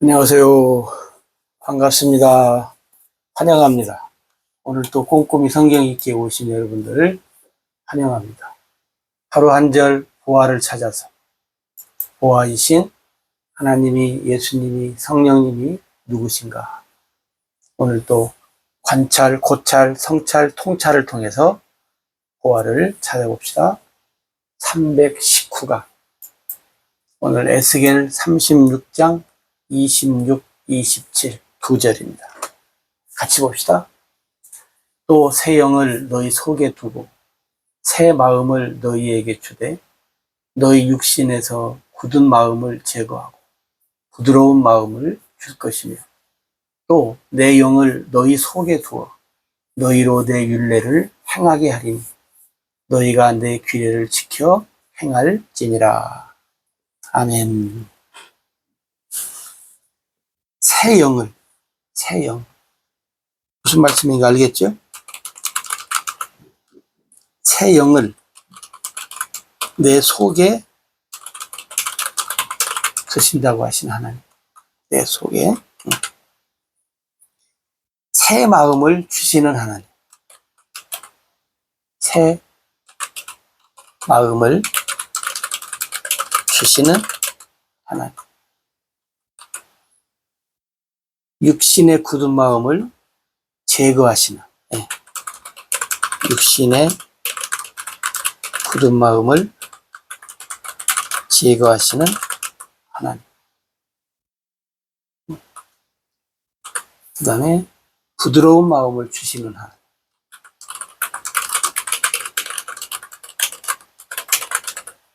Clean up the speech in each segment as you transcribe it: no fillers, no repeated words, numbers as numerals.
안녕하세요. 반갑습니다. 환영합니다. 오늘 또 꼼꼼히 성경 읽기에 오신 여러분들을 환영합니다. 하루 한 절 보화를 찾아서 보화이신 하나님이, 예수님이, 성령님이 누구신가? 오늘 또 관찰, 고찰, 성찰, 통찰을 통해서 보화를 찾아봅시다. 319가 오늘 에스겔 36장 26, 27 두 절입니다. 같이 봅시다. 또 새 영을 너희 속에 두고 새 마음을 너희에게 주되 너희 육신에서 굳은 마음을 제거하고 부드러운 마음을 줄 것이며 또 내 영을 너희 속에 두어 너희로 내 율례를 행하게 하리니 너희가 내 규례를 지켜 행할지니라. 아멘. 새 영을, 새 영. 무슨 말씀인가 알겠죠? 새 영을 내 속에 드신다고 하신 하나님. 내 속에 새 마음을 주시는 하나님. 새 마음을 주시는 하나님. 육신의 굳은 마음을 제거하시는, 육신의 굳은 마음을 제거하시는 하나님. 그 다음에 부드러운 마음을 주시는 하나님.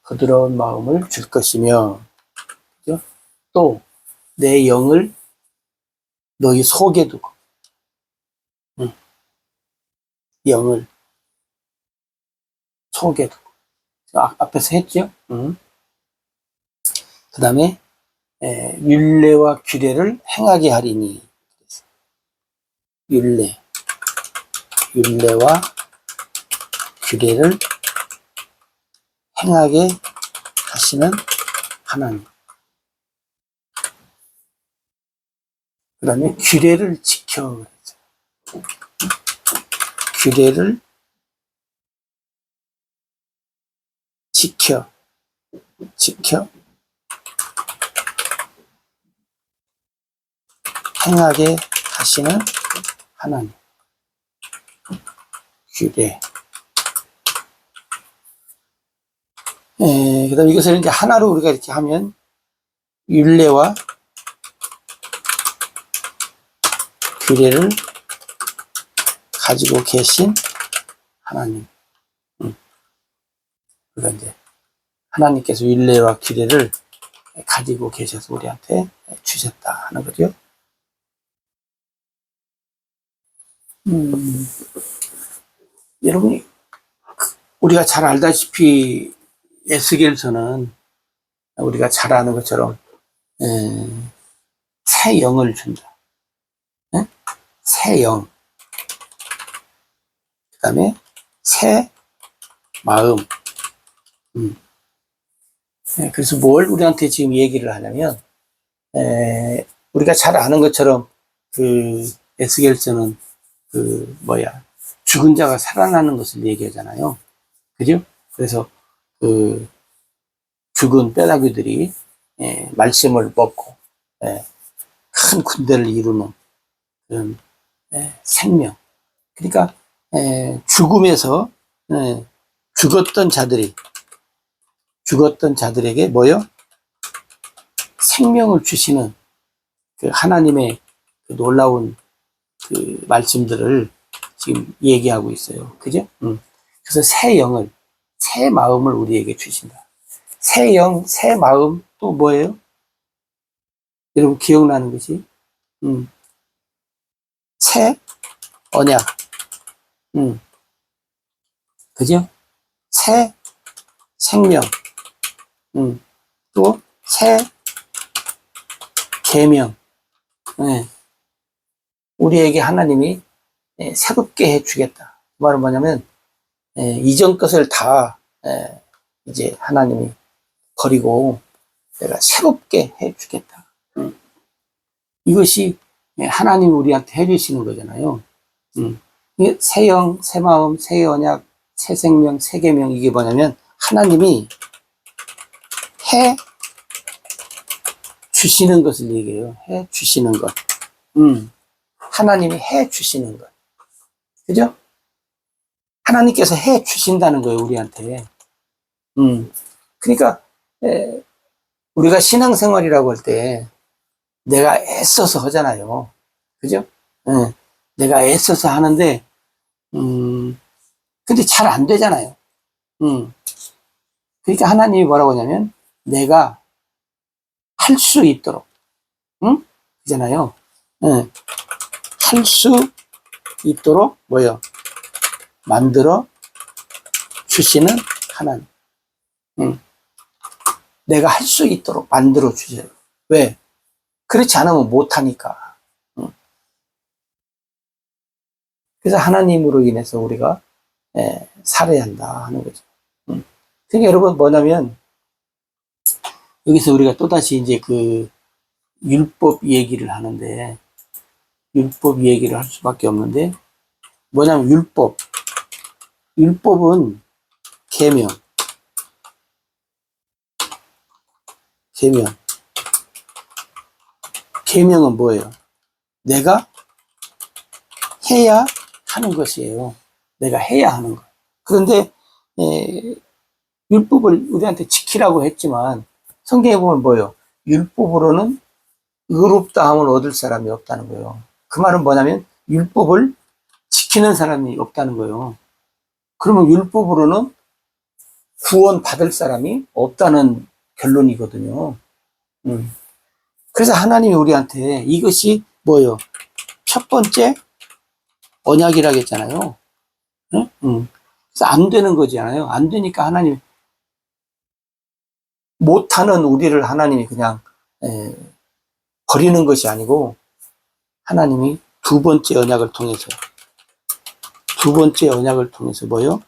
부드러운 마음을 줄 것이며, 그죠? 또 내 영을 너희 속에 두고, 영을 속에 두고. 앞에서 했죠? 그 다음에 율례와 규례를 행하게 하리니. 율례와 규례를 행하게 하시는 하나님. 그 다음에 규례를 지켜. 규례를 지켜 행하게 하시는 하나님. 규례. 그 다음에 이것을 이제 하나로 우리가 이렇게 하면 율례와 규례를 가지고 계신 하나님. 그러니까 이제 하나님께서 율례와 규례를 가지고 계셔서 우리한테 주셨다 하는 거죠. 여러분이 우리가 잘 알다시피 에스겔서는 우리가 잘 아는 것처럼 새 영을 준다. 새 영. 그 다음에 새 마음. 그래서 뭘 우리한테 지금 얘기를 하냐면, 우리가 잘 아는 것처럼 그 에스겔서는 죽은 자가 살아나는 것을 얘기하잖아요. 그죠? 그래서 그 죽은 뼈다귀들이 말씀을 먹고 큰 군대를 이루는 그런 생명. 그러니까 죽음에서 죽었던 자들에게 뭐요? 생명을 주시는 그 하나님의 그 놀라운 그 말씀들을 지금 얘기하고 있어요. 그죠? 그래서 새 마음을 우리에게 주신다. 새 영, 새 마음 또 뭐예요? 여러분 기억나는 것이? 새 언약. 그죠? 새 생명. 또 새 계명. 우리에게 하나님이 새롭게 해주겠다. 그 말은 뭐냐면 이전 것을 다 이제 하나님이 버리고 내가 새롭게 해주겠다. 이것이 하나님이 우리한테 해주시는 거잖아요. 새 영, 새 마음, 새 언약, 새 생명, 새 계명, 이게 뭐냐면 하나님이 해 주시는 것을 얘기해요. 해 주시는 것. 하나님이 해 주시는 것. 그죠? 하나님께서 해 주신다는 거예요, 우리한테. 그러니까, 우리가 신앙생활이라고 할 때, 내가 애써서 하잖아요. 그죠? 내가 애써서 하는데, 근데 잘 안 되잖아요. 그러니까 하나님이 뭐라고 하냐면, 내가 할 수 있도록, 그잖아요. 할 수 있도록, 뭐요? 만들어 주시는 하나님. 내가 할 수 있도록 만들어 주세요. 왜? 그렇지 않으면 못하니까. 그래서 하나님으로 인해서 우리가 살아야 한다 하는 거죠. 그러니까 여러분 뭐냐면 여기서 우리가 또다시 이제 그 율법 얘기를 하는데 율법 얘기를 할 수밖에 없는데 뭐냐면 율법은 계명 계명은 뭐예요? 내가 해야 하는 것이에요. 내가 해야 하는 것. 그런데 율법을 우리한테 지키라고 했지만 성경에 보면 뭐예요? 율법으로는 의롭다함을 얻을 사람이 없다는 거예요. 그 말은 뭐냐면 율법을 지키는 사람이 없다는 거예요. 그러면 율법으로는 구원 받을 사람이 없다는 결론이거든요. 그래서 하나님이 우리한테 이것이 뭐예요? 첫 번째 언약이라고 했잖아요. 그래서 안 되는 거잖아요. 안 되니까 하나님 못하는 우리를 하나님이 그냥 버리는 것이 아니고 하나님이 두 번째 언약을 통해서 뭐요?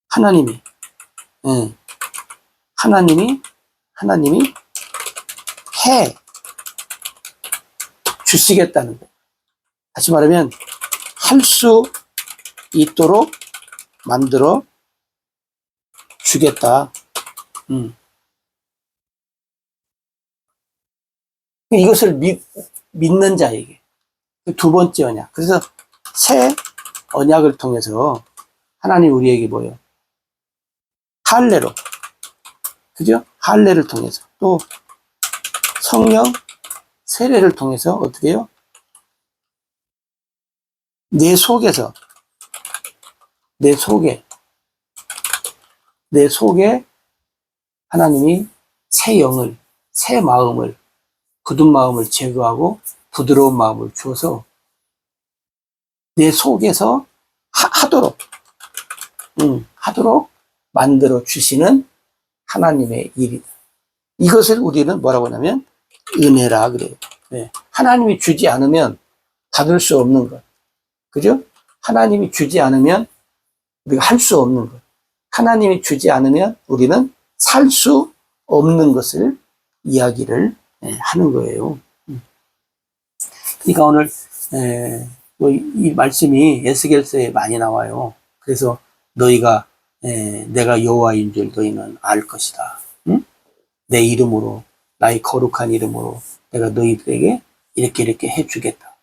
하나님이 해 주시겠다는 거예요. 다시 말하면 할 수 있도록 만들어 주겠다. 이것을 믿는 자에게 두 번째 언약. 그래서 새 언약을 통해서 하나님 우리에게 뭐예요? 할례로, 그죠? 할례를 통해서 또 성령 세례를 통해서 어떻게 해요? 내 속에 하나님이 새 영을, 새 마음을, 굳은 마음을 제거하고 부드러운 마음을 주어서 내 속에서 하도록 만들어 주시는 하나님의 일이다. 이것을 우리는 뭐라고 하냐면 은혜라 그래요. 네. 하나님이 주지 않으면 받을 수 없는 것. 그죠? 하나님이 주지 않으면 우리가 할 수 없는 것. 하나님이 주지 않으면 우리는 살 수 없는 것을 이야기를 하는 거예요. 그러니까 오늘 이 말씀이 에스겔서에 많이 나와요. 그래서 너희가 내가 여호와인 줄 너희는 알 것이다. 내 이름으로 나의 거룩한 이름으로 내가 너희들에게 이렇게 해주겠다.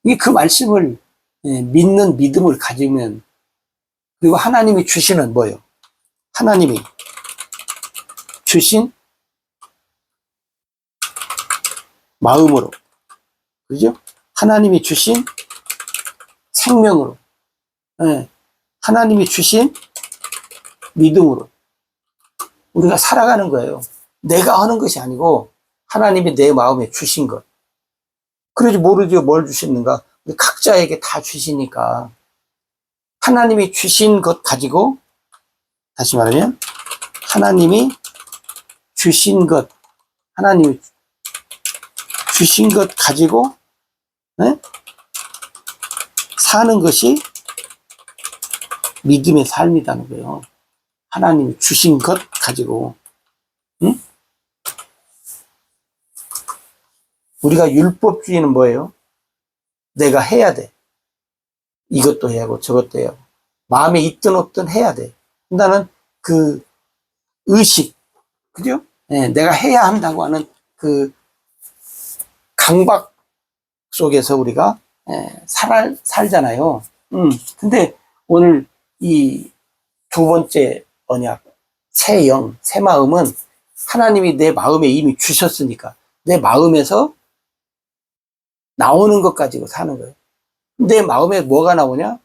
이게 그 말씀을 믿는 믿음을 가지면 그리고 하나님이 주시는 뭐예요? 하나님이 주신 마음으로, 그죠? 하나님이 주신 생명으로, 하나님이 주신 믿음으로 우리가 살아가는 거예요. 내가 하는 것이 아니고 하나님이 내 마음에 주신 것. 그러지 모르죠. 뭘 주시는가? 우리 각자에게 다 주시니까 하나님이 주신 것 가지고 다시 말하면 하나님이 주신 것 가지고 사는 것이 믿음의 삶이라는 거예요. 하나님이 주신 것 가지고 우리가 율법주의는 뭐예요? 내가 해야 돼. 이것도 해야 하고 저것도 해야 하고. 마음에 있든 없든 해야 돼. 나는 그 의식, 그죠? 네, 내가 해야 한다고 하는 그 강박 속에서 우리가 살잖아요. 근데 오늘 이 두 번째 언약, 새 영, 새 마음은 하나님이 내 마음에 이미 주셨으니까 내 마음에서 나오는 것 가지고 사는 거예요. 내 마음에 뭐가 나오냐?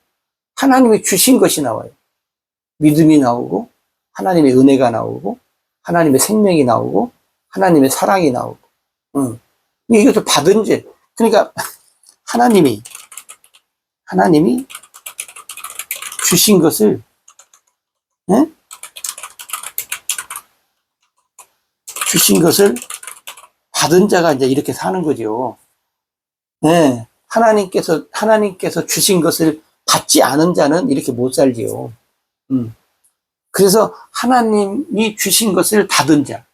하나님이 주신 것이 나와요. 믿음이 나오고, 하나님의 은혜가 나오고, 하나님의 생명이 나오고, 하나님의 사랑이 나오고. 이것을 받은 죄. 그러니까 하나님이 주신 것을, 주신 것을 받은 자가 이제 이렇게 사는 거죠. 네. 하나님께서 주신 것을 받지 않은 자는 이렇게 못 살지요. 그래서 하나님이 주신 것을 받은 자.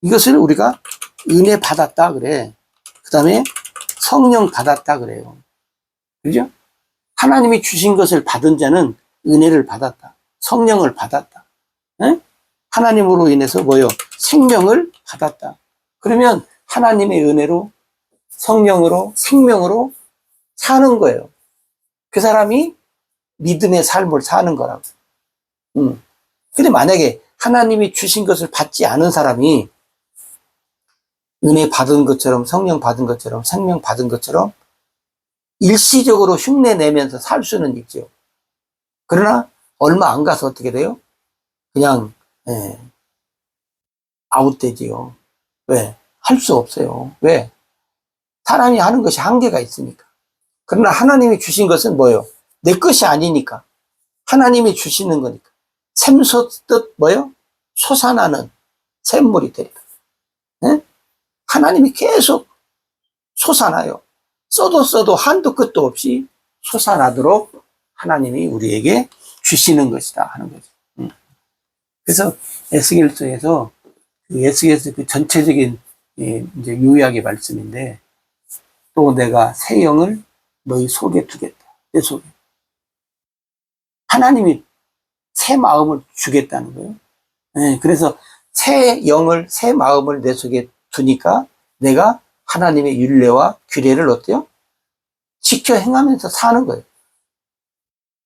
이것을 우리가 은혜 받았다 그래. 그 다음에 성령 받았다 그래요. 그죠? 하나님이 주신 것을 받은 자는 은혜를 받았다. 성령을 받았다. 네? 하나님으로 인해서 뭐요? 생명을 받았다. 그러면 하나님의 은혜로, 성령으로, 생명으로 사는 거예요. 그 사람이 믿음의 삶을 사는 거라고. 근데 만약에 하나님이 주신 것을 받지 않은 사람이 은혜 받은 것처럼, 성령 받은 것처럼, 생명 받은 것처럼 일시적으로 흉내 내면서 살 수는 있죠. 그러나 얼마 안 가서 어떻게 돼요? 그냥 아웃되지요. 왜? 할 수 없어요. 왜? 사람이 하는 것이 한계가 있으니까. 그러나 하나님이 주신 것은 뭐예요? 내 것이 아니니까. 하나님이 주시는 거니까. 샘솟듯 뭐예요? 솟아나는 샘물이 되니까. 네? 하나님이 계속 솟아나요. 써도 한도 끝도 없이 솟아나도록 하나님이 우리에게 주시는 것이다 하는 거죠. 그래서 에스겔서에서 에스겔서 그 전체적인 이제 요약의 말씀인데, 또 내가 새 영을 너희 속에 두겠다. 내 속에. 하나님이 새 마음을 주겠다는 거예요. 네, 그래서 새 영을, 새 마음을 내 속에 두니까 내가 하나님의 율례와 규례를 어때요? 지켜 행하면서 사는 거예요.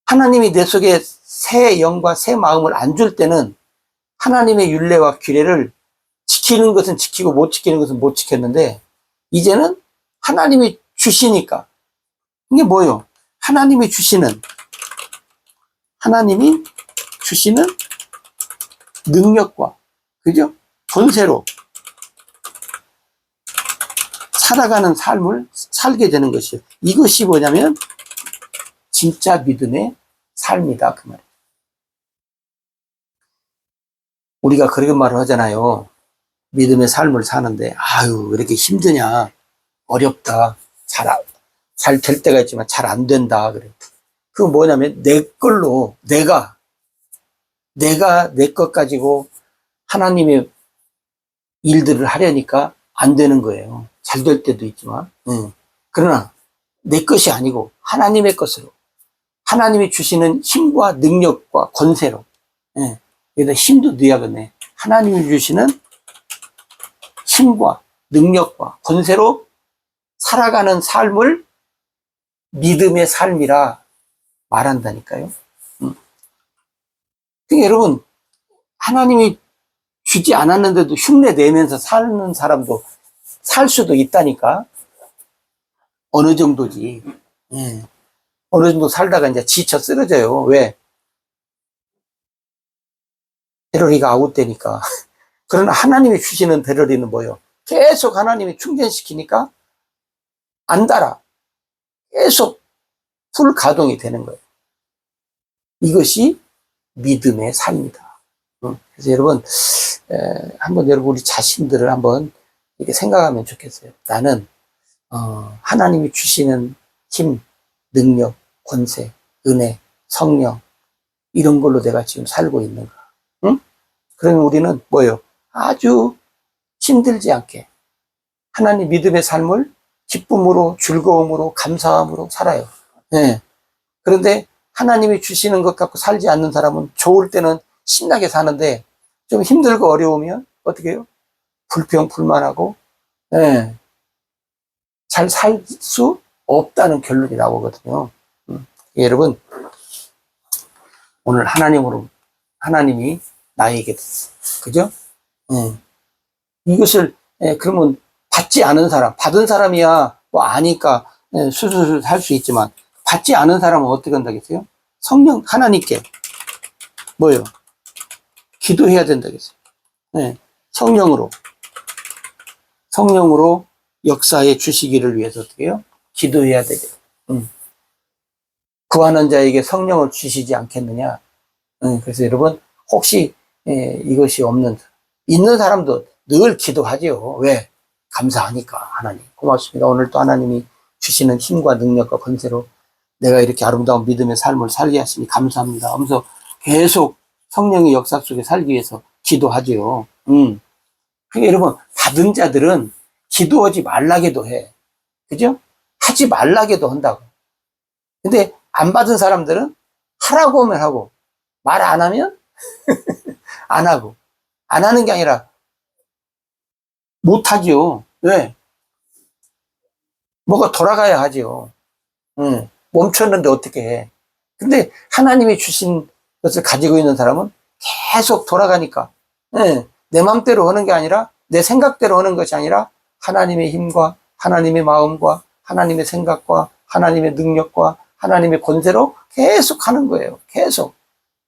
하나님이 내 속에 새 영과 새 마음을 안 줄 때는 하나님의 율례와 규례를 지키는 것은 지키고 못 지키는 것은 못 지켰는데, 이제는 하나님이 주시니까. 이게 뭐예요? 하나님이 주시는 능력과, 그죠? 권세로 살아가는 삶을 살게 되는 것이에요. 이것이 뭐냐면 진짜 믿음의 삶이다 그 말이에요. 우리가 그런 말을 하잖아요. 믿음의 삶을 사는데 아유 왜 이렇게 힘드냐, 어렵다, 잘 될 때가 있지만 잘 안 된다 그래. 그거 뭐냐면 내 걸로 내가 내 것 가지고 하나님의 일들을 하려니까 안 되는 거예요. 잘 될 때도 있지만. 그러나 내 것이 아니고 하나님의 것으로, 하나님이 주시는 힘과 능력과 권세로, 여기다 힘도 넣어야겠네. 하나님이 주시는 힘과 능력과 권세로 살아가는 삶을 믿음의 삶이라 말한다니까요. 그러니까 여러분, 하나님이 주지 않았는데도 흉내 내면서 사는 사람도 살 수도 있다니까. 어느 정도지. 어느 정도 살다가 이제 지쳐 쓰러져요. 왜? 배럴리가 아웃되니까. 그러나 하나님이 주시는 배럴리는 뭐예요? 계속 하나님이 충전시키니까 안 달아. 계속 풀 가동이 되는 거예요. 이것이 믿음의 삶이다. 그래서 여러분, 한번 여러분 우리 자신들을 한번 이렇게 생각하면 좋겠어요. 나는 하나님이 주시는 힘, 능력, 권세, 은혜, 성령, 이런 걸로 내가 지금 살고 있는가? 응? 그러면 우리는 뭐예요? 아주 힘들지 않게 하나님 믿음의 삶을 기쁨으로, 즐거움으로, 감사함으로 살아요. 예. 그런데 하나님이 주시는 것 갖고 살지 않는 사람은 좋을 때는 신나게 사는데 좀 힘들고 어려우면 어떻게 해요? 불평, 불만하고, 예. 잘 살 수 없다는 결론이 나오거든요. 여러분, 오늘 하나님이 나에게, 그죠? 예. 이것을, 예, 그러면 받지 않은 사람, 받은 사람이야 뭐 아니까 예, 수술을 할 수 있지만, 받지 않은 사람은 어떻게 한다겠어요? 성령, 하나님께, 뭐예요? 기도해야 된다겠어요. 예, 성령으로 역사해 주시기를 위해서 어떻게 해요? 기도해야 되죠. 구하는 자에게 성령을 주시지 않겠느냐. 그래서 여러분, 혹시 이것이 있는 사람도 늘 기도하지요. 왜? 감사하니까. 하나님 고맙습니다. 오늘 또 하나님이 주시는 힘과 능력과 권세로 내가 이렇게 아름다운 믿음의 삶을 살게 하시니 감사합니다 하면서 계속 성령의 역사 속에 살기 위해서 기도하지요. 그러니까 여러분, 받은 자들은 기도하지 말라게도 해. 그죠? 하지 말라게도 한다고. 근데 안 받은 사람들은 하라고 하면 하고, 말 안 하면 안 하고, 안 하는 게 아니라 못 하지요. 왜? 뭐가 돌아가야 하지요. 멈췄는데 어떻게 해. 근데 하나님이 주신 것을 가지고 있는 사람은 계속 돌아가니까, 내 맘대로 하는 게 아니라, 내 생각대로 하는 것이 아니라 하나님의 힘과 하나님의 마음과 하나님의 생각과 하나님의 능력과 하나님의 권세로 계속 하는 거예요. 계속.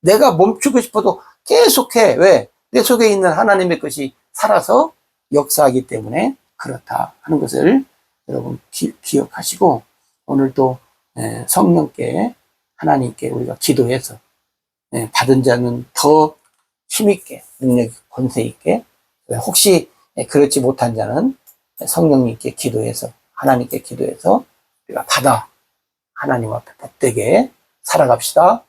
내가 멈추고 싶어도 계속해. 왜? 내 속에 있는 하나님의 것이 살아서 역사하기 때문에 그렇다 하는 것을 여러분 기억하시고, 오늘도 성령께, 하나님께 우리가 기도해서 받은 자는 더 힘있게, 능력, 권세 있게, 혹시 그렇지 못한 자는 성령님께 기도해서, 하나님께 기도해서 우리가 받아 하나님 앞에 복되게 살아갑시다.